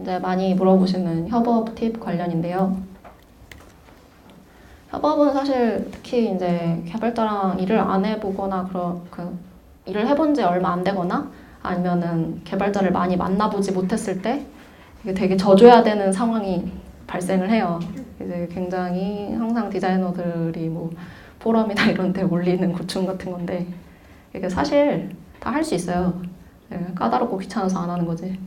이제 많이 물어보시는 협업 팁 관련인데요. 협업은 사실 특히 이제 개발자랑 일을 안 해보거나 일을 해본 지 얼마 안 되거나 아니면은 개발자를 많이 만나보지 못했을 때 이게 되게 져줘야 되는 상황이 발생을 해요. 이제 굉장히 항상 디자이너들이 뭐 포럼이나 이런 데 올리는 고충 같은 건데 이게 사실 다 할 수 있어요. 까다롭고 귀찮아서 안 하는 거지.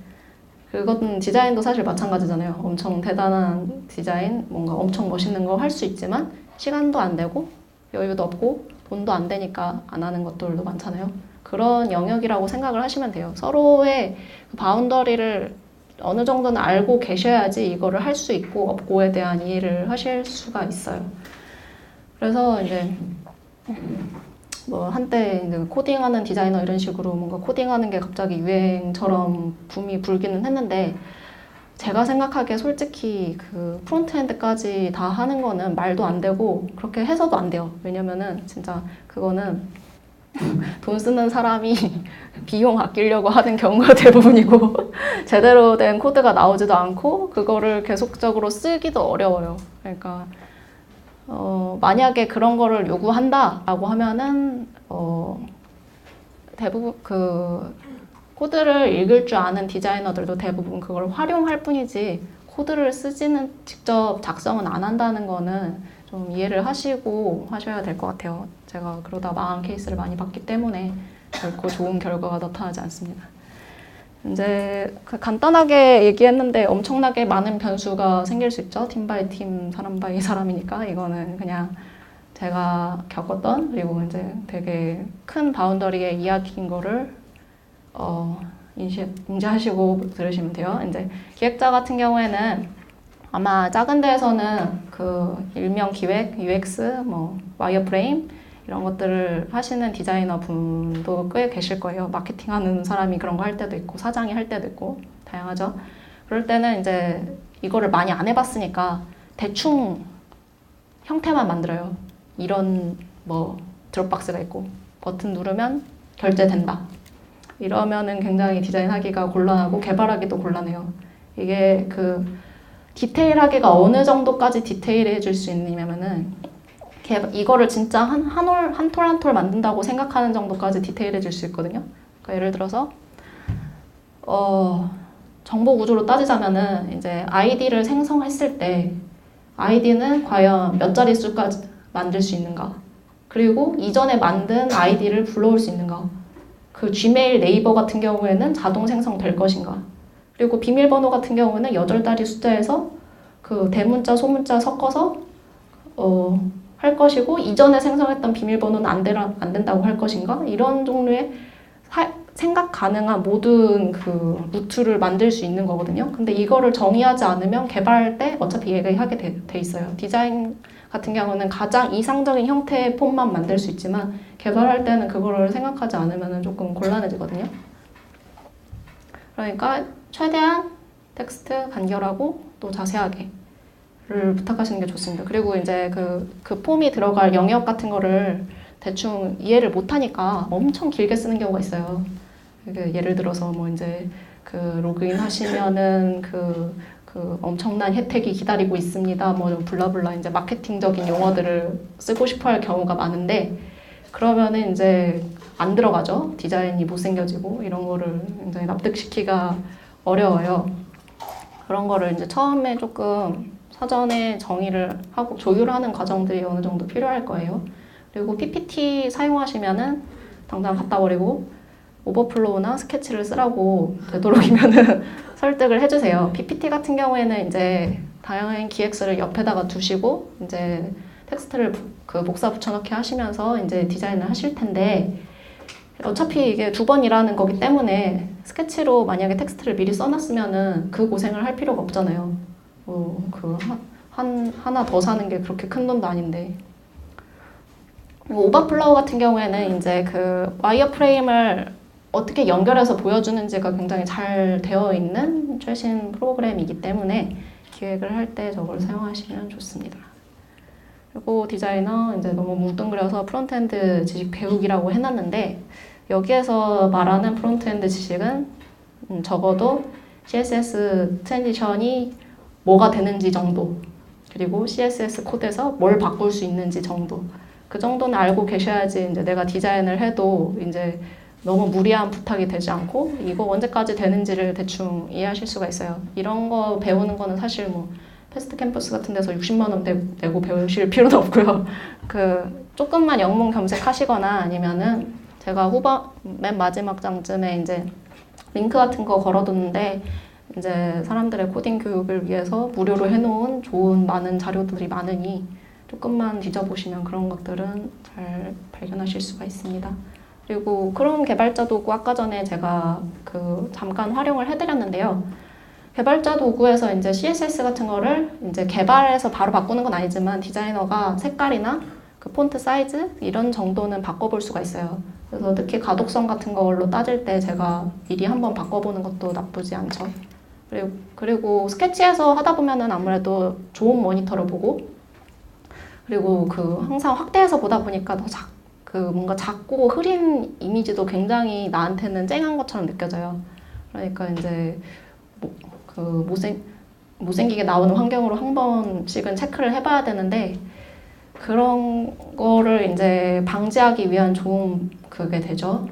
그것은 디자인도 사실 마찬가지잖아요. 엄청 대단한 디자인, 뭔가 엄청 멋있는 거 할 수 있지만 시간도 안 되고 여유도 없고 돈도 안 되니까 안 하는 것들도 많잖아요. 그런 영역이라고 생각을 하시면 돼요. 서로의 바운더리를 어느 정도는 알고 계셔야지 이거를 할 수 있고 없고에 대한 이해를 하실 수가 있어요. 그래서 이제 뭐 한때 이제 코딩하는 디자이너 이런 식으로 뭔가 코딩하는 게 갑자기 유행처럼 붐이 불기는 했는데 제가 생각하기에 솔직히 그 프론트엔드까지 다 하는 거는 말도 안 되고 그렇게 해서도 안 돼요. 왜냐면은 진짜 그거는 돈 쓰는 사람이 비용 아끼려고 하는 경우가 대부분이고 제대로 된 코드가 나오지도 않고 그거를 계속적으로 쓰기도 어려워요. 그러니까 만약에 그런 거를 요구한다라고 하면은 대부분 코드를 읽을 줄 아는 디자이너들도 대부분 그걸 활용할 뿐이지 코드를 쓰지는 직접 작성은 안 한다는 거는 좀 이해를 하시고 하셔야 될 것 같아요. 제가 그러다 망한 케이스를 많이 봤기 때문에 결코 좋은 결과가 나타나지 않습니다. 이제 간단하게 얘기했는데 엄청나게 많은 변수가 생길 수 있죠. 팀 바이 팀, 사람 바이 사람이니까 이거는 그냥 제가 겪었던 그리고 이제 되게 큰 바운더리의 이야기인 거를 인지하시고 들으시면 돼요. 이제 기획자 같은 경우에는 아마 작은 데에서는 그 일명 기획, UX, 뭐 와이어프레임 이런 것들을 하시는 디자이너 분도 꽤 계실 거예요. 마케팅 하는 사람이 그런 거 할 때도 있고 사장이 할 때도 있고 다양하죠. 그럴 때는 이제 이거를 많이 안 해봤으니까 대충 형태만 만들어요. 이런 뭐 드롭박스가 있고 버튼 누르면 결제된다. 이러면은 굉장히 디자인하기가 곤란하고 개발하기도 곤란해요. 이게 그 디테일하게가 어느 정도까지 디테일해 줄 수 있냐면은 이거를 진짜 한 톨 한 톨 만든다고 생각하는 정도까지 디테일해 줄 수 있거든요. 그러니까 예를 들어서 정보 구조로 따지자면은 이제 아이디를 생성했을 때 아이디는 과연 몇 자릿수까지 만들 수 있는가? 그리고 이전에 만든 아이디를 불러올 수 있는가? 그 지메일, 네이버 같은 경우에는 자동 생성될 것인가? 그리고 비밀번호 같은 경우는 8자리 숫자에서 그 대문자, 소문자 섞어서 할 것이고 이전에 생성했던 비밀번호는 안 된다고 할 것인가? 이런 종류의 생각 가능한 모든 그 루트를 만들 수 있는 거거든요. 근데 이거를 정의하지 않으면 개발 때 어차피 얘기하게 돼 있어요. 디자인 같은 경우는 가장 이상적인 형태의 폼만 만들 수 있지만 개발할 때는 그거를 생각하지 않으면 조금 곤란해지거든요. 그러니까 최대한 텍스트 간결하고 또 자세하게를 부탁하시는 게 좋습니다. 그리고 이제 그 폼이 들어갈 영역 같은 거를 대충 이해를 못하니까 엄청 길게 쓰는 경우가 있어요. 예를 들어서 뭐 이제 그 로그인 하시면은 그 엄청난 혜택이 기다리고 있습니다. 뭐 블라블라 이제 마케팅적인 용어들을 쓰고 싶어 할 경우가 많은데 그러면은 이제 안 들어가죠. 디자인이 못생겨지고 이런 거를 굉장히 납득시키기가 어려워요. 그런 거를 이제 처음에 조금 사전에 정의를 하고 조율하는 과정들이 어느 정도 필요할 거예요. 그리고 PPT 사용하시면은 당장 갖다 버리고 오버플로우나 스케치를 쓰라고 되도록이면은 설득을 해주세요. PPT 같은 경우에는 이제 다양한 기획서를 옆에다가 두시고 이제 텍스트를 복사 붙여넣기 하시면서 이제 디자인을 하실 텐데 어차피 이게 2번 일하는 거기 때문에 스케치로 만약에 텍스트를 미리 써놨으면은 그 고생을 할 필요가 없잖아요. 하나 더 사는 게 그렇게 큰 돈도 아닌데. 오버플로우 같은 경우에는 이제 그 와이어프레임을 어떻게 연결해서 보여주는지가 굉장히 잘 되어 있는 최신 프로그램이기 때문에 기획을 할 때 저걸 사용하시면 좋습니다. 그리고 디자이너 이제 너무 뭉뚱그려서 프론트엔드 지식 배우기라고 해놨는데 여기에서 말하는 프론트엔드 지식은 적어도 CSS 트랜지션이 뭐가 되는지 정도, 그리고 CSS 코드에서 뭘 바꿀 수 있는지 정도, 그 정도는 알고 계셔야지 이제 내가 디자인을 해도 이제 너무 무리한 부탁이 되지 않고 이거 언제까지 되는지를 대충 이해하실 수가 있어요. 이런 거 배우는 거는 사실 뭐 패스트 캠퍼스 같은 데서 60만 원 내고 배우실 필요는 없고요. 그 조금만 영문 검색하시거나 아니면은 제가 맨 마지막 장쯤에 이제 링크 같은 거 걸어뒀는데 이제 사람들의 코딩 교육을 위해서 무료로 해놓은 좋은 많은 자료들이 많으니 조금만 뒤져보시면 그런 것들은 잘 발견하실 수가 있습니다. 그리고 크롬 개발자 도구 아까 전에 제가 그 잠깐 활용을 해드렸는데요. 개발자 도구에서 이제 CSS 같은 거를 이제 개발해서 바로 바꾸는 건 아니지만 디자이너가 색깔이나 그 폰트 사이즈 이런 정도는 바꿔볼 수가 있어요. 그래서 특히 가독성 같은 걸로 따질 때 제가 미리 한번 바꿔보는 것도 나쁘지 않죠. 그리고 스케치에서 하다 보면은 아무래도 좋은 모니터를 보고 그리고 그 항상 확대해서 보다 보니까 그 뭔가 작고 흐린 이미지도 굉장히 나한테는 쨍한 것처럼 느껴져요. 그러니까 이제 그 못생기게 나오는 환경으로 한 번씩은 체크를 해봐야 되는데 그런 거를 이제 방지하기 위한 좋은 그게 되죠.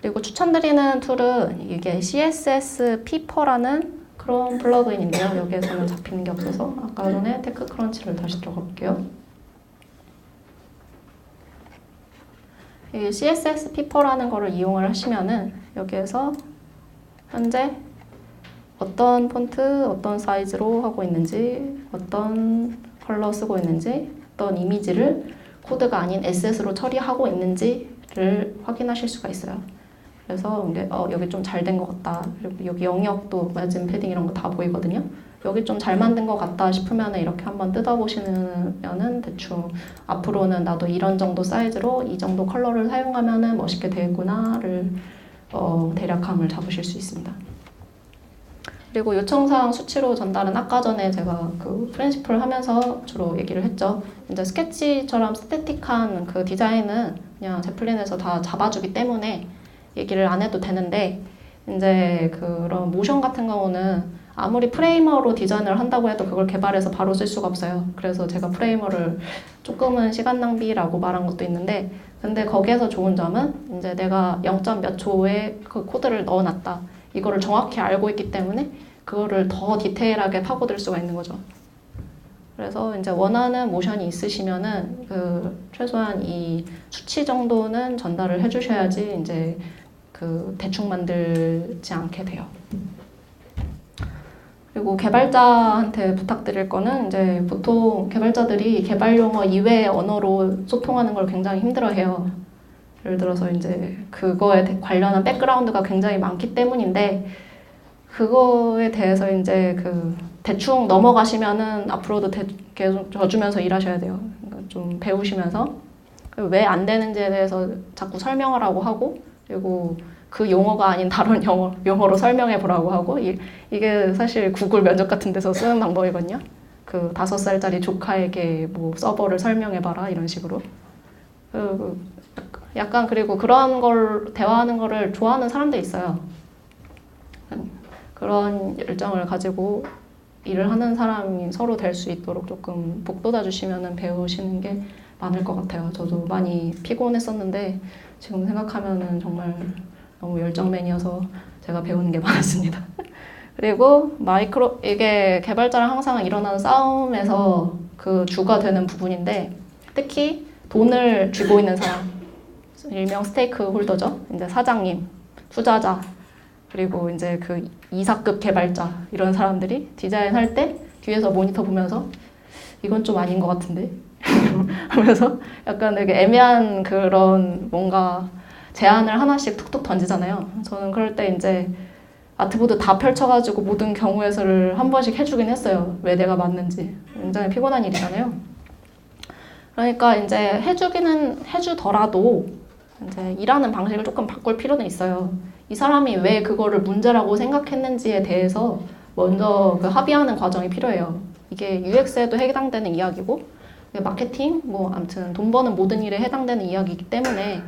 그리고 추천드리는 툴은 이게 CSS 피퍼라는 그런 플러그인인데요. 여기에서는 잡히는 게 없어서 아까 전에 테크크런치를 다시 들어가 볼게요. 이 CSS 피퍼라는 거를 이용을 하시면은 여기에서 현재 어떤 폰트, 어떤 사이즈로 하고 있는지, 어떤 컬러 쓰고 있는지, 어떤 이미지를 코드가 아닌 SS로 처리하고 있는지를 확인하실 수가 있어요. 그래서 여기 좀 잘 된 것 같다. 그리고 여기 영역도 마진 패딩 이런 거 다 보이거든요. 여기 좀 잘 만든 것 같다 싶으면 이렇게 한번 뜯어보시면은 대충 앞으로는 나도 이런 정도 사이즈로 이 정도 컬러를 사용하면은 멋있게 되겠구나를 대략감을 잡으실 수 있습니다. 그리고 요청사항 수치로 전달은 아까 전에 제가 그 프린시플 하면서 주로 얘기를 했죠. 이제 스케치처럼 스태틱한 그 디자인은 그냥 제플린에서 다 잡아주기 때문에 얘기를 안 해도 되는데 이제 그런 모션 같은 경우는 아무리 프레이머로 디자인을 한다고 해도 그걸 개발해서 바로 쓸 수가 없어요. 그래서 제가 프레이머를 조금은 시간 낭비라고 말한 것도 있는데 근데 거기에서 좋은 점은 이제 내가 0. 몇 초에 그 코드를 넣어놨다. 이거를 정확히 알고 있기 때문에 그거를 더 디테일하게 파고들 수가 있는 거죠. 그래서 이제 원하는 모션이 있으시면은 그 최소한 이 수치 정도는 전달을 해주셔야지 이제 그 대충 만들지 않게 돼요. 그리고 개발자한테 부탁드릴 거는 이제 보통 개발자들이 개발 용어 이외의 언어로 소통하는 걸 굉장히 힘들어해요. 예를 들어서 이제 그거에 관련한 백그라운드가 굉장히 많기 때문인데 그거에 대해서 이제 그 대충 넘어가시면은 앞으로도 계속 져주면서 일하셔야 돼요. 그러니까 좀 배우시면서 왜 안 되는지에 대해서 자꾸 설명하라고 하고 그리고 그 용어가 아닌 다른 용어로 설명해 보라고 하고 이게 사실 구글 면접 같은 데서 쓰는 방법이거든요. 그 5살짜리 조카에게 뭐 서버를 설명해 봐라 이런 식으로. 약간 그리고 그런 걸 대화하는 거를 좋아하는 사람도 있어요. 그런 열정을 가지고 일을 하는 사람이 서로 될 수 있도록 조금 북돋아 주시면은 배우시는 게 많을 것 같아요. 저도 많이 피곤했었는데 지금 생각하면은 정말 너무 열정맨이어서 제가 배우는 게 많았습니다. 그리고 이게 개발자랑 항상 일어나는 싸움에서 그 주가 되는 부분인데 특히 돈을 쥐고 있는 사람, 일명 스테이크 홀더죠. 이제 사장님, 투자자, 그리고 이제 그 이사급 개발자 이런 사람들이 디자인할 때 뒤에서 모니터 보면서 이건 좀 아닌 것 같은데 하면서 약간 되게 애매한 그런 뭔가 제안을 하나씩 툭툭 던지잖아요. 저는 그럴 때 이제 아트보드 다 펼쳐가지고 모든 경우 해설을 한 번씩 해주긴 했어요. 왜 내가 맞는지. 굉장히 피곤한 일이잖아요. 그러니까 이제 해주기는 해주더라도 이제 일하는 방식을 조금 바꿀 필요는 있어요. 이 사람이 왜 그거를 문제라고 생각했는지에 대해서 먼저 그 합의하는 과정이 필요해요. 이게 UX에도 해당되는 이야기고 마케팅, 뭐 아무튼 돈 버는 모든 일에 해당되는 이야기이기 때문에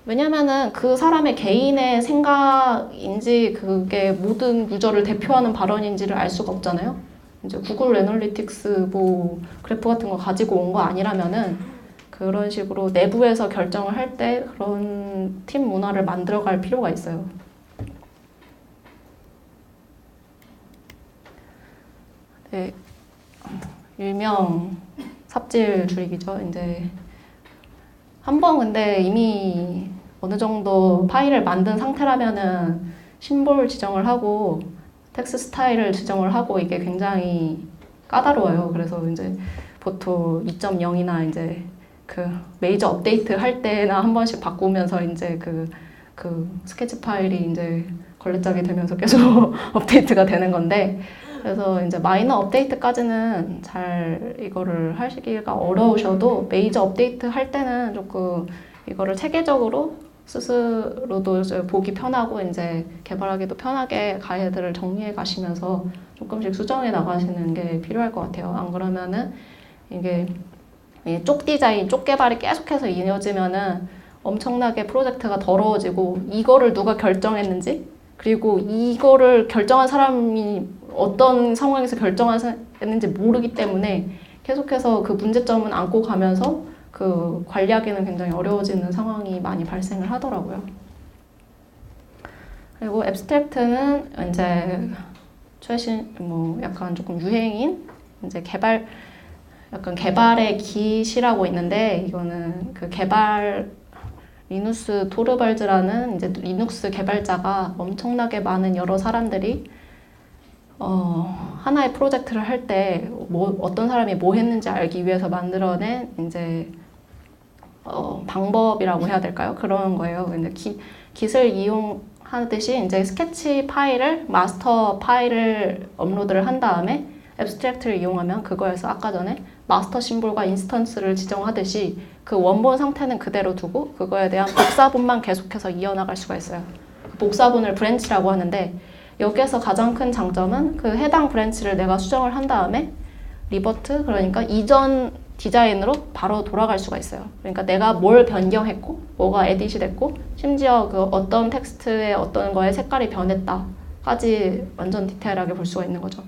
왜냐면은 그 사람의 개인의 생각인지 그게 모든 유저를 대표하는 발언인지를 알 수가 없잖아요. 이제 구글 애널리틱스 뭐 그래프 같은 거 가지고 온 거 아니라면은 그런 식으로 내부에서 결정을 할 때 그런 팀 문화를 만들어갈 필요가 있어요. 네, 일명 삽질 줄이기죠. 이제 한번 근데 이미 어느 정도 파일을 만든 상태라면은 심볼 지정을 하고 텍스트 스타일을 지정을 하고 이게 굉장히 까다로워요. 그래서 이제 보통 2.0이나 이제 그 메이저 업데이트 할 때나 한 번씩 바꾸면서 이제 그 스케치 파일이 이제 걸레짝이 되면서 계속 업데이트가 되는 건데 그래서 이제 마이너 업데이트까지는 잘 이거를 하시기가 어려우셔도 메이저 업데이트 할 때는 조금 이거를 체계적으로 스스로도 보기 편하고 이제 개발하기도 편하게 가이드를 정리해 가시면서 조금씩 수정해 나가시는 게 필요할 것 같아요. 안 그러면은 이게 쪽 디자인, 쪽 개발이 계속해서 이어지면은 엄청나게 프로젝트가 더러워지고 이거를 누가 결정했는지 그리고 이거를 결정한 사람이 어떤 상황에서 결정했는지 모르기 때문에 계속해서 그 문제점은 안고 가면서 그 관리하기는 굉장히 어려워지는 상황이 많이 발생을 하더라고요. 그리고 앱스트랙트는 이제 최신 뭐 약간 조금 유행인 이제 약간 개발의 기시라고 있는데 이거는 그 리누스 토르발즈라는 이제 리눅스 개발자가 엄청나게 많은 여러 사람들이 하나의 프로젝트를 할 때 어떤 사람이 뭐 했는지 알기 위해서 만들어낸 이제 방법이라고 해야 될까요? 그런 거예요. 근데 깃을 이용하듯이 이제 스케치 파일을 마스터 파일을 업로드를 한 다음에 앱스트랙트를 이용하면 그거에서 아까 전에 마스터 심볼과 인스턴스를 지정하듯이 그 원본 상태는 그대로 두고 그거에 대한 복사본만 계속해서 이어나갈 수가 있어요. 복사본을 브랜치라고 하는데 여기에서 가장 큰 장점은 그 해당 브랜치를 내가 수정을 한 다음에 리버트, 그러니까 이전 디자인으로 바로 돌아갈 수가 있어요. 그러니까 내가 뭘 변경했고 뭐가 에딧이 됐고 심지어 그 어떤 텍스트의 어떤 거에 색깔이 변했다까지 완전 디테일하게 볼 수가 있는 거죠.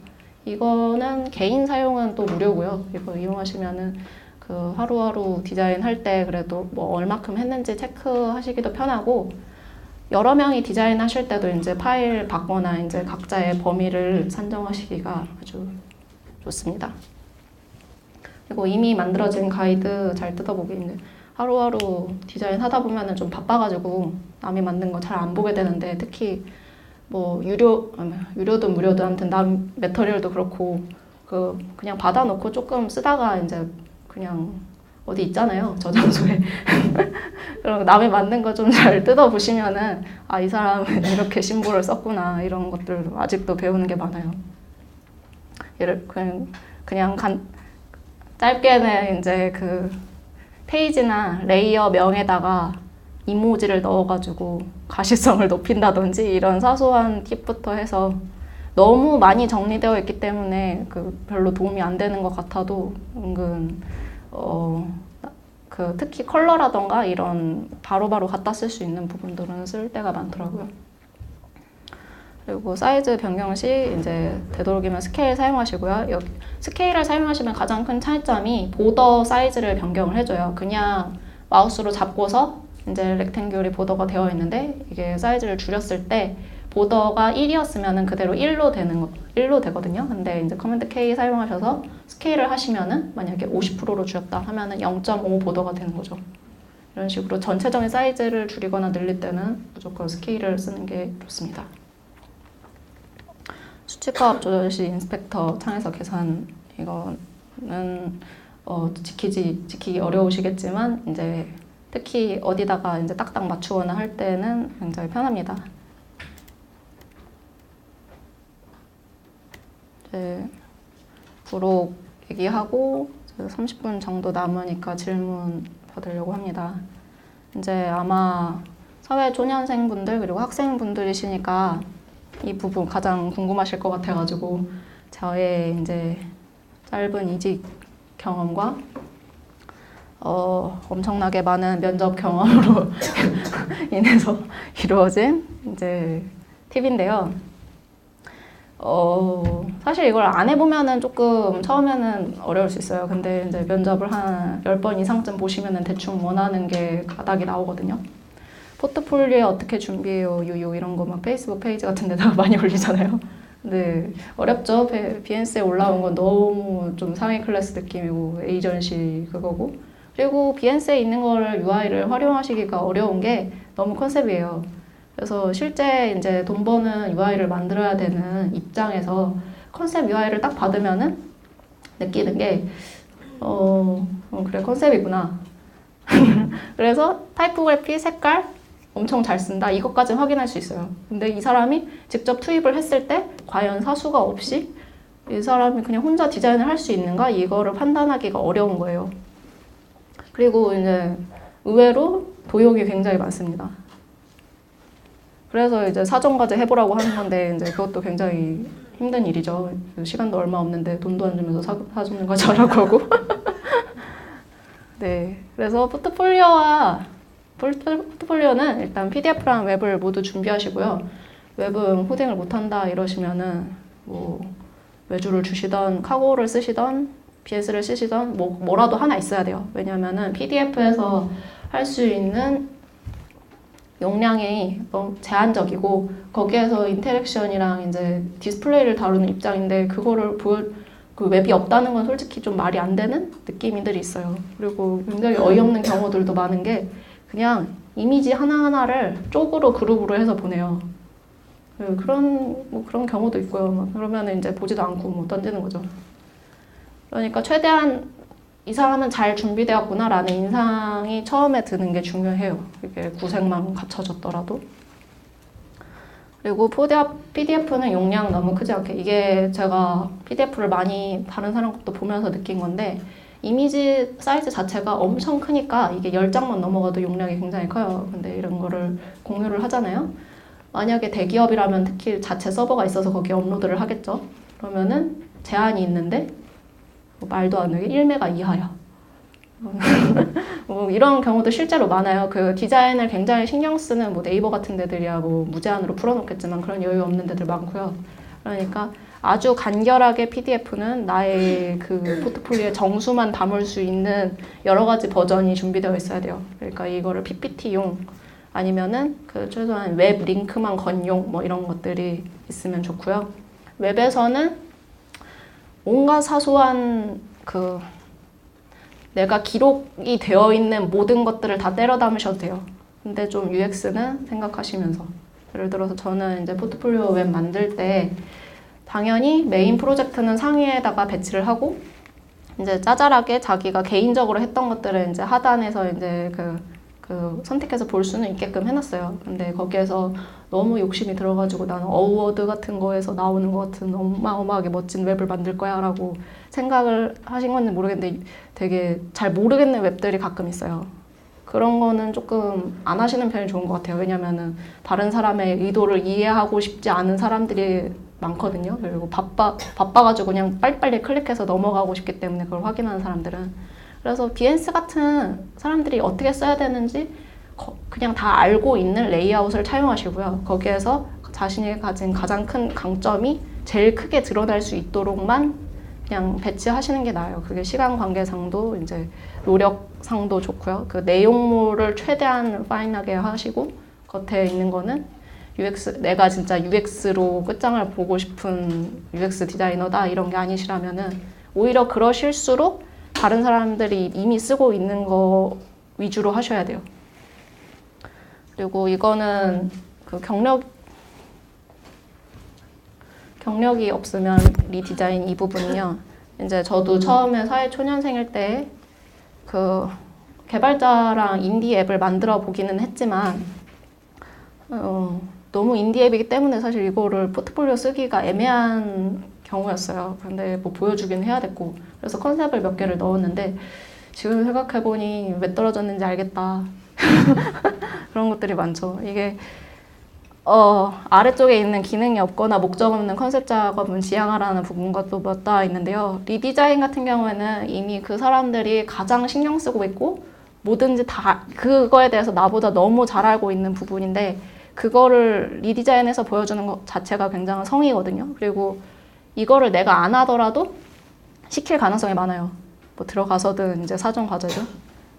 이거는 개인 사용은 또 무료고요. 이거 이용하시면은 그 하루하루 디자인 할 때 그래도 뭐 얼마큼 했는지 체크하시기도 편하고 여러 명이 디자인 하실 때도 이제 파일 받거나 이제 각자의 범위를 산정하시기가 아주 좋습니다. 그리고 이미 만들어진 가이드 잘 뜯어보기 이제 하루하루 디자인 하다 보면은 좀 바빠가지고 남이 만든 거 잘 안 보게 되는데 특히 뭐 유료든 무료든 아무튼 남 매터리얼도 그렇고 그냥 받아놓고 조금 쓰다가 이제 그냥 어디 있잖아요 저장소에 그럼 남이 만든 거 좀 잘 뜯어보시면은 아 이 사람은 이렇게 심볼을 썼구나 이런 것들 아직도 배우는 게 많아요. 그냥 짧게는 이제 그 페이지나 레이어 명에다가 이모지를 넣어가지고 가시성을 높인다든지 이런 사소한 팁부터 해서 너무 많이 정리되어 있기 때문에 그 별로 도움이 안 되는 것 같아도 은근 그 특히 컬러라던가 이런 바로바로 갖다 쓸 수 있는 부분들은 쓸 때가 많더라고요. 그리고 사이즈 변경 시 이제 되도록이면 스케일 사용하시고요. 스케일을 사용하시면 가장 큰 차이점이 보더 사이즈를 변경을 해줘요. 그냥 마우스로 잡고서 이제 렉탱귤이 보더가 되어 있는데 이게 사이즈를 줄였을 때 보더가 1이었으면 그대로 1로 되거든요. 근데 이제 커맨드 K 사용하셔서 스케일을 하시면은 만약에 50%로 줄였다 하면은 0.5 보더가 되는 거죠. 이런 식으로 전체적인 사이즈를 줄이거나 늘릴 때는 무조건 스케일을 쓰는 게 좋습니다. 수치값 조절 시 인스펙터 창에서 계산 이거는 지키기 어려우시겠지만 이제 특히 어디다가 이제 딱딱 맞추거나 할 때는 굉장히 편합니다. 이제 부록 얘기하고 30분 정도 남으니까 질문 받으려고 합니다. 이제 아마 사회 초년생분들 그리고 학생분들이시니까 이 부분 가장 궁금하실 것 같아가지고 저의 이제 짧은 이직 경험과 엄청나게 많은 면접 경험으로 인해서 이루어진 이제 팁인데요. 사실 이걸 안 해보면은 조금 처음에는 어려울 수 있어요. 근데 이제 면접을 한 10번 이상쯤 보시면은 대충 원하는 게 가닥이 나오거든요. 포트폴리오 어떻게 준비해요, 유유 이런 거 막 페이스북 페이지 같은 데다가 많이 올리잖아요. 근데 어렵죠. 비엔스에 올라온 건 너무 좀 상위 클래스 느낌이고 에이전시 그거고, 그리고 비엔스에 있는 거를 UI를 활용하시기가 어려운 게 너무 컨셉이에요. 그래서 실제 이제 돈 버는 UI를 만들어야 되는 입장에서 컨셉 UI를 딱 받으면은 느끼는 게 그래 컨셉이구나. 그래서 타이포그래피, 색깔 엄청 잘 쓴다. 이것까지 확인할 수 있어요. 근데 이 사람이 직접 투입을 했을 때 과연 사수가 없이 이 사람이 그냥 혼자 디자인을 할 수 있는가? 이거를 판단하기가 어려운 거예요. 그리고 이제 의외로 도용이 굉장히 많습니다. 그래서 이제 사전과제 해보라고 하는 건데 이제 그것도 굉장히 힘든 일이죠. 시간도 얼마 없는데 돈도 안 주면서 사전과제 하라고 하고. 네, 그래서 포트폴리오는 일단 PDF랑 웹을 모두 준비하시고요. 웹은 코딩을 못한다 이러시면은 뭐 외주를 주시던 카고를 쓰시던 BS를 쓰시던 뭐라도 하나 있어야 돼요. 왜냐면은 PDF에서 할 수 있는 용량이 너무 제한적이고 거기에서 인터랙션이랑 이제 디스플레이를 다루는 입장인데 그거를 그 웹이 없다는 건 솔직히 좀 말이 안 되는 느낌들이 있어요. 그리고 굉장히 어이없는 경우들도 많은 게 그냥 이미지 하나하나를 쪽으로 그룹으로 해서 보내요. 그런 경우도 있고요. 그러면 이제 보지도 않고 뭐 던지는 거죠. 그러니까 최대한 이 사람은 잘 준비되었구나라는 인상이 처음에 드는 게 중요해요. 이게 구색만 갖춰졌더라도. 그리고 PDF는 용량 너무 크지 않게, 이게 제가 PDF를 많이 다른 사람 것도 보면서 느낀 건데 이미지 사이즈 자체가 엄청 크니까 이게 10장만 넘어가도 용량이 굉장히 커요. 근데 이런 거를 공유를 하잖아요. 만약에 대기업이라면 특히 자체 서버가 있어서 거기에 업로드를 하겠죠. 그러면은 제한이 있는데 말도 안 되게 1메가 이하야. 뭐 이런 경우도 실제로 많아요. 그 디자인을 굉장히 신경 쓰는 뭐 네이버 같은 데들이야 뭐 무제한으로 풀어놓겠지만 그런 여유 없는 데들 많고요. 그러니까 아주 간결하게 PDF는 나의 그 포트폴리오의 정수만 담을 수 있는 여러 가지 버전이 준비되어 있어야 돼요. 그러니까 이거를 PPT용 아니면은 그 최소한 웹 링크만 건용 뭐 이런 것들이 있으면 좋고요. 웹에서는 온갖 사소한 그 내가 기록이 되어 있는 모든 것들을 다 때려 담으셔도 돼요. 근데 좀 UX는 생각하시면서, 예를 들어서 저는 이제 포트폴리오 웹 만들 때 당연히 메인 프로젝트는 상위에다가 배치를 하고 이제 짜잘하게 자기가 개인적으로 했던 것들을 이제 하단에서 이제 그 선택해서 볼 수는 있게끔 해놨어요. 근데 거기에서 너무 욕심이 들어가지고 나는 어워드 같은 거에서 나오는 것 같은 어마어마하게 멋진 웹을 만들 거야 라고 생각을 하신 건지 모르겠는데 되게 잘 모르겠는 웹들이 가끔 있어요. 그런 거는 조금 안 하시는 편이 좋은 것 같아요. 왜냐면은 다른 사람의 의도를 이해하고 싶지 않은 사람들이 많거든요. 그리고 바빠가지고 그냥 빨리빨리 클릭해서 넘어가고 싶기 때문에 그걸 확인하는 사람들은. 그래서 비엔스 같은 사람들이 어떻게 써야 되는지 그냥 다 알고 있는 레이아웃을 차용하시고요. 거기에서 자신이 가진 가장 큰 강점이 제일 크게 드러날 수 있도록만 그냥 배치하시는 게 나아요. 그게 시간 관계상도 이제 노력상도 좋고요. 그 내용물을 최대한 파인하게 하시고 겉에 있는 거는 UX, 내가 진짜 UX로 끝장을 보고 싶은 UX 디자이너다 이런 게 아니시라면은 오히려 그러실수록 다른 사람들이 이미 쓰고 있는 거 위주로 하셔야 돼요. 그리고 이거는 그 경력이 없으면 리디자인 이 부분이요. 이제 저도 처음에 사회초년생일 때 그 개발자랑 인디 앱을 만들어 보기는 했지만 너무 인디 앱이기 때문에 사실 이거를 포트폴리오 쓰기가 애매한 경우였어요. 근데 뭐 보여주긴 해야 됐고 그래서 컨셉을 몇 개를 넣었는데 지금 생각해보니 왜 떨어졌는지 알겠다. 그런 것들이 많죠. 이게 아래쪽에 있는 기능이 없거나 목적 없는 컨셉 작업은 지양하라는 부분과 또 맞닿아 있는데요. 리디자인 같은 경우에는 이미 그 사람들이 가장 신경 쓰고 있고 뭐든지 다 그거에 대해서 나보다 너무 잘 알고 있는 부분인데 그거를 리디자인에서 보여주는 것 자체가 굉장한 성의거든요. 그리고 이거를 내가 안 하더라도 시킬 가능성이 많아요. 뭐 들어가서든 이제 사전 과제죠.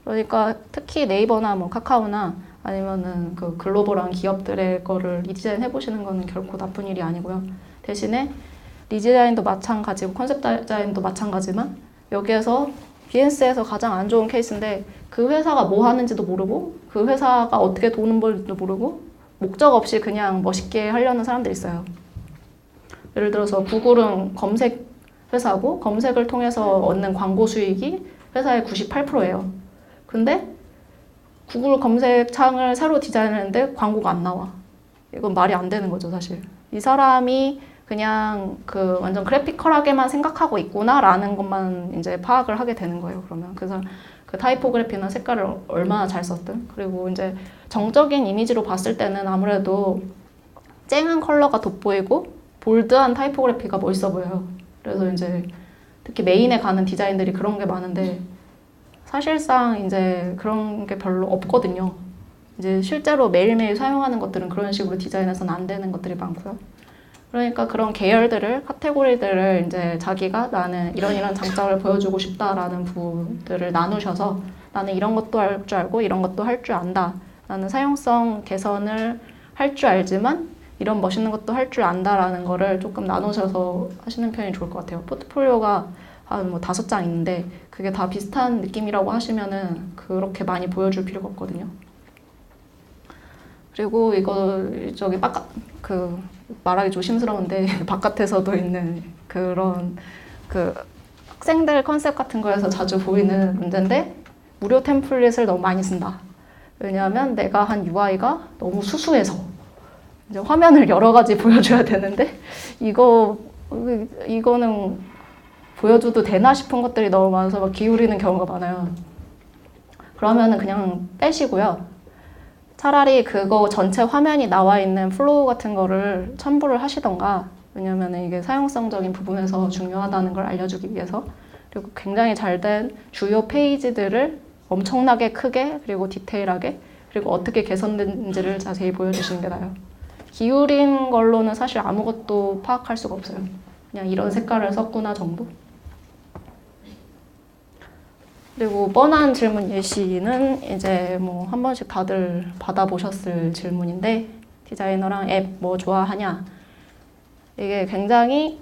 그러니까 특히 네이버나 뭐 카카오나 아니면은 그 글로벌한 기업들의 거를 리디자인 해보시는 거는 결코 나쁜 일이 아니고요. 대신에 리디자인도 마찬가지고 컨셉 디자인도 마찬가지만 여기에서 비엔스에서 가장 안 좋은 케이스인데 그 회사가 뭐 하는지도 모르고 그 회사가 어떻게 돈을 벌지도 모르고 목적 없이 그냥 멋있게 하려는 사람들이 있어요. 예를 들어서 구글은 검색 회사고 검색을 통해서 얻는 광고 수익이 회사의 98%예요. 근데 구글 검색창을 새로 디자인했는데 광고가 안 나와. 이건 말이 안 되는 거죠, 사실. 이 사람이 그냥 그 완전 그래피컬하게만 생각하고 있구나라는 것만 이제 파악을 하게 되는 거예요, 그러면. 그래서 그 타이포그래피나 색깔을 얼마나 잘 썼든. 그리고 이제 정적인 이미지로 봤을 때는 아무래도 쨍한 컬러가 돋보이고 볼드한 타이포그래피가 멋있어 보여요. 그래서 이제 특히 메인에 가는 디자인들이 그런 게 많은데 사실상 이제 그런 게 별로 없거든요. 이제 실제로 매일매일 사용하는 것들은 그런 식으로 디자인해서는 안 되는 것들이 많고요. 그러니까 그런 계열들을, 카테고리들을 이제 자기가 나는 이런 장점을 보여주고 싶다라는 부분들을 나누셔서 나는 이런 것도 할 줄 알고 이런 것도 할 줄 안다. 나는 사용성 개선을 할 줄 알지만 이런 멋있는 것도 할 줄 안다라는 거를 조금 나누셔서 하시는 편이 좋을 것 같아요. 포트폴리오가 한 뭐 5장 있는데 그게 다 비슷한 느낌이라고 하시면은 그렇게 많이 보여줄 필요가 없거든요. 그리고 이거 저기 그 말하기 조심스러운데 바깥에서도 있는 그런 그 학생들 컨셉 같은 거에서 자주 보이는 문제인데 무료 템플릿을 너무 많이 쓴다. 왜냐하면 내가 한 UI가 너무 수수해서 이제 화면을 여러 가지 보여줘야 되는데 이거는 보여줘도 되나 싶은 것들이 너무 많아서 막 기울이는 경우가 많아요. 그러면은 그냥 빼시고요. 차라리 그거 전체 화면이 나와 있는 플로우 같은 거를 첨부를 하시던가, 왜냐면 이게 사용성적인 부분에서 중요하다는 걸 알려주기 위해서. 그리고 굉장히 잘 된 주요 페이지들을 엄청나게 크게 그리고 디테일하게 그리고 어떻게 개선된지를 자세히 보여주시는 게 나아요. 기울인 걸로는 사실 아무것도 파악할 수가 없어요. 그냥 이런 색깔을 썼구나 정도. 그리고 뻔한 질문 예시는 이제 뭐 한 번씩 다들 받아보셨을 질문인데 디자이너랑 앱 뭐 좋아하냐? 이게 굉장히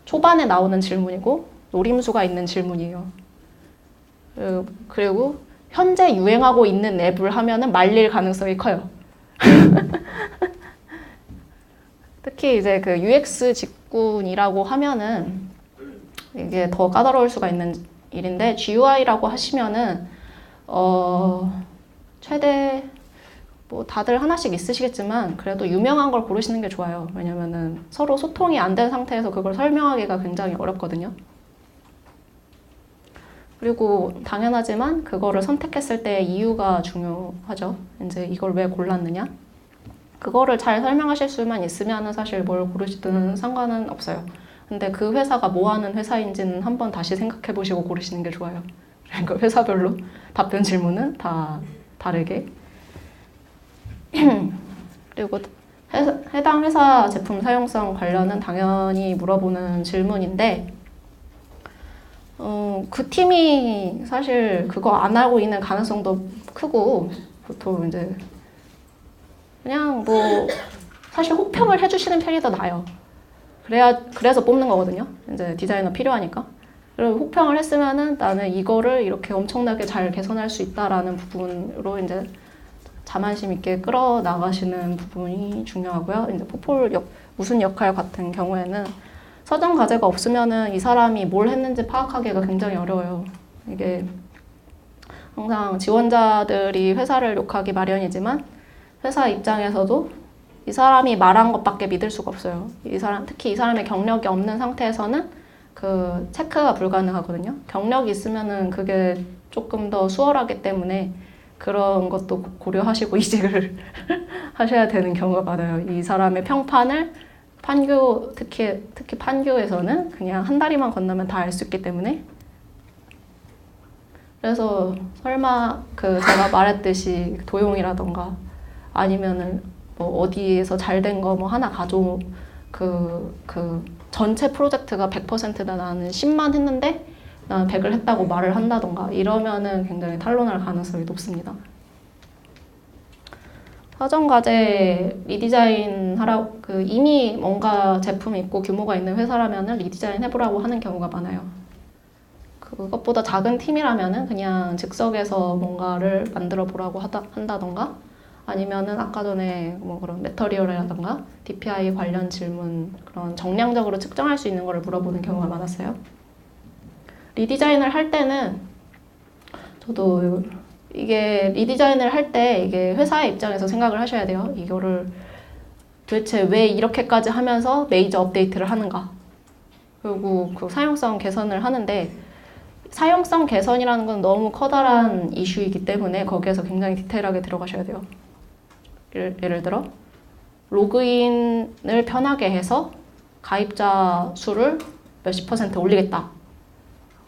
초반에 나오는 질문이고 노림수가 있는 질문이에요. 그리고 현재 유행하고 있는 앱을 하면은 말릴 가능성이 커요. 특히 이제 그 UX 직군이라고 하면은 이게 더 까다로울 수가 있는 일인데 GUI라고 하시면은 최대 뭐 다들 하나씩 있으시겠지만 그래도 유명한 걸 고르시는 게 좋아요. 왜냐면은 서로 소통이 안 된 상태에서 그걸 설명하기가 굉장히 어렵거든요. 그리고 당연하지만 그거를 선택했을 때 이유가 중요하죠. 이제 이걸 왜 골랐느냐? 그거를 잘 설명하실 수만 있으면은 사실 뭘 고르시든 상관은 없어요. 근데 그 회사가 뭐 하는 회사인지는 한번 다시 생각해 보시고 고르시는 게 좋아요. 그러니까 회사별로 답변 질문은 다 다르게. 그리고 해당 회사 제품 사용성 관련은 당연히 물어보는 질문인데 그 팀이 사실 그거 안 알고 있는 가능성도 크고 보통 이제 그냥 뭐 사실 혹평을 해주시는 편이 더 나아요. 그래서 뽑는 거거든요. 이제 디자이너 필요하니까. 그리고 혹평을 했으면은 나는 이거를 이렇게 엄청나게 잘 개선할 수 있다라는 부분으로 이제 자만심 있게 끌어 나가시는 부분이 중요하고요. 이제 무슨 역할 같은 경우에는 서점 과제가 없으면은 이 사람이 뭘 했는지 파악하기가 굉장히 어려워요. 이게 항상 지원자들이 회사를 욕하기 마련이지만 회사 입장에서도 이 사람이 말한 것밖에 믿을 수가 없어요. 특히 이 사람의 경력이 없는 상태에서는 그 체크가 불가능하거든요. 경력이 있으면은 그게 조금 더 수월하기 때문에 그런 것도 고려하시고 이직을 하셔야 되는 경우가 많아요. 이 사람의 평판을 특히 판교에서는 그냥 한 다리만 건너면 다 알 수 있기 때문에. 그래서 설마 제가 말했듯이 도용이라던가 아니면은 뭐 어디에서 잘 된 거 뭐 하나 가져 전체 프로젝트가 100%다 나는 10만 했는데 나는 100을 했다고 말을 한다던가 이러면은 굉장히 탄로날 가능성이 높습니다. 사전과제 리디자인 하라고 이미 뭔가 제품이 있고 규모가 있는 회사라면은 리디자인 해보라고 하는 경우가 많아요. 그것보다 작은 팀이라면은 그냥 즉석에서 뭔가를 만들어 보라고 한다던가 아니면은 아까 전에 뭐 그런 매터리얼이라던가 DPI 관련 질문 그런 정량적으로 측정할 수 있는 거를 물어보는 경우가 많았어요. 리디자인을 할 때는 저도 이게 리디자인을 할 때 이게 회사의 입장에서 생각을 하셔야 돼요. 이거를 도대체 왜 이렇게까지 하면서 메이저 업데이트를 하는가. 그리고 그 사용성 개선을 하는데 사용성 개선이라는 건 너무 커다란 이슈이기 때문에 거기에서 굉장히 디테일하게 들어가셔야 돼요. 예를 들어 로그인을 편하게 해서 가입자 수를 몇십 % 올리겠다.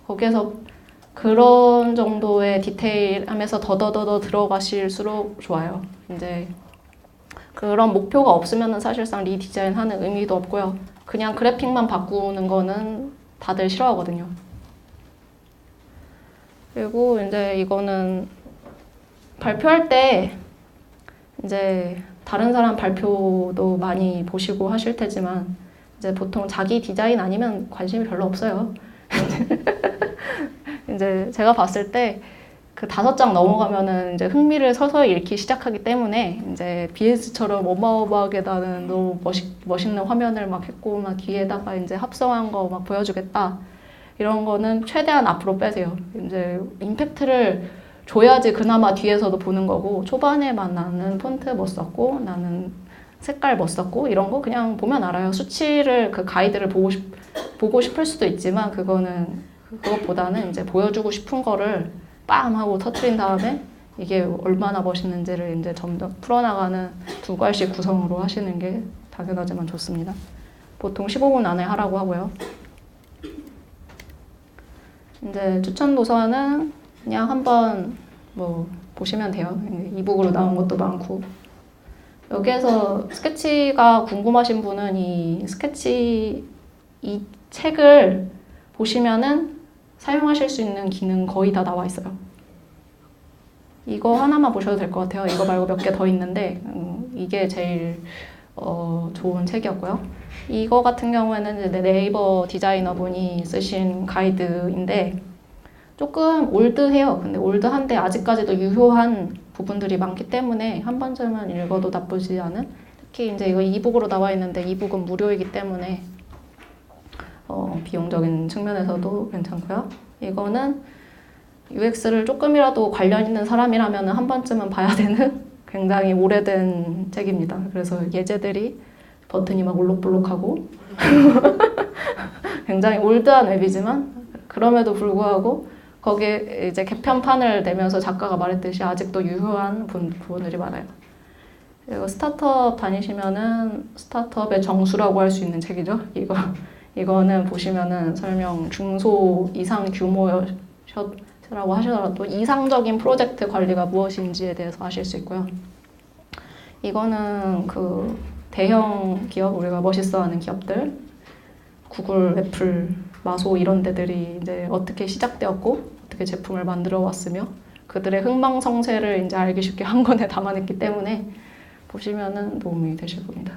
거기에서 그런 정도의 디테일하면서 더더더 들어가실수록 좋아요. 이제 그런 목표가 없으면 사실상 리디자인 하는 의미도 없고요. 그냥 그래픽만 바꾸는 거는 다들 싫어하거든요. 그리고 이제 이거는 발표할 때 이제 다른 사람 발표도 많이 보시고 하실 테지만 이제 보통 자기 디자인 아니면 관심이 별로 없어요. 이제 제가 봤을 때 그 5장 넘어가면은 이제 흥미를 서서히 잃기 시작하기 때문에 이제 BS처럼 어마어마하게 나는 너무 멋있는 화면을 막 했고 막 뒤에다가 이제 합성한 거 막 보여주겠다. 이런 거는 최대한 앞으로 빼세요. 이제 임팩트를 줘야지 그나마 뒤에서도 보는 거고 초반에만 나는 폰트 뭐 썼고 나는 색깔 뭐 썼고 이런 거 그냥 보면 알아요. 수치를 그 가이드를 보고 싶을 수도 있지만 그것보다는 이제 보여주고 싶은 거를 빰 하고 터트린 다음에 이게 얼마나 멋있는지를 이제 점점 풀어나가는 2갈씩 구성으로 하시는 게 당연하지만 좋습니다. 보통 15분 안에 하라고 하고요. 이제 추천 도서는 그냥 한번 뭐 보시면 돼요. 이북으로 나온 것도 많고. 여기에서 스케치가 궁금하신 분은 이 책을 보시면은 사용하실 수 있는 기능 거의 다 나와 있어요. 이거 하나만 보셔도 될 것 같아요. 이거 말고 몇 개 더 있는데 이게 제일 좋은 책이었고요. 이거 같은 경우에는 이제 네이버 디자이너분이 쓰신 가이드인데 조금 올드해요. 근데 올드한데 아직까지도 유효한 부분들이 많기 때문에 한 번쯤은 읽어도 나쁘지 않은. 특히 이제 이거 이북으로 나와 있는데 이북은 무료이기 때문에 비용적인 측면에서도 괜찮고요. 이거는 UX를 조금이라도 관련 있는 사람이라면 한 번쯤은 봐야 되는 굉장히 오래된 책입니다. 그래서 예제들이 버튼이 막 올록볼록하고 굉장히 올드한 웹이지만 그럼에도 불구하고 거기에 이제 개편판을 내면서 작가가 말했듯이 아직도 유효한 부분들이 많아요. 그리고 스타트업 다니시면은 스타트업의 정수라고 할 수 있는 책이죠. 이거는 보시면은 설명 중소 이상 규모라고 하시더라도 이상적인 프로젝트 관리가 무엇인지에 대해서 아실 수 있고요. 이거는 그 대형 기업, 우리가 멋있어하는 기업들, 구글, 애플, 마소 이런 데들이 이제 어떻게 시작되었고 어떻게 제품을 만들어 왔으며 그들의 흥망성쇠를 이제 알기 쉽게 한 권에 담아냈기 때문에 보시면은 도움이 되실 겁니다.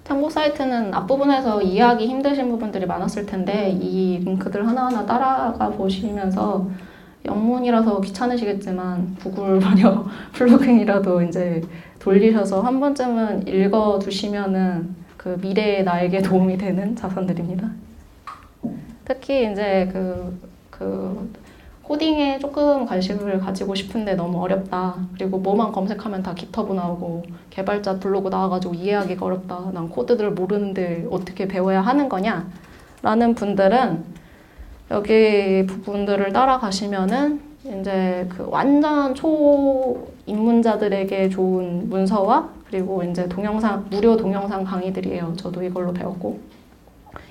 참고 사이트는 앞부분에서 이해하기 힘드신 부분들이 많았을 텐데 이 링크들 하나하나 따라가 보시면서 영문이라서 귀찮으시겠지만 구글 번역 플러그인이라도 이제 돌리셔서 한 번쯤은 읽어두시면은 그 미래의 나에게 도움이 되는 자산들입니다. 특히 이제 코딩에 조금 관심을 가지고 싶은데 너무 어렵다. 그리고 뭐만 검색하면 다 깃허브 나오고 개발자 블로그 나와가지고 이해하기가 어렵다. 난 코드들을 모르는데 어떻게 배워야 하는 거냐? 라는 분들은 여기 부분들을 따라가시면은 이제 그 완전 초 입문자들에게 좋은 문서와 그리고 이제 동영상, 무료 동영상 강의들이에요. 저도 이걸로 배웠고.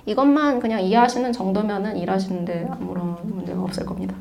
이것만 그냥 이해하시는 정도면은 일하시는데 아무런 문제가 없을 겁니다.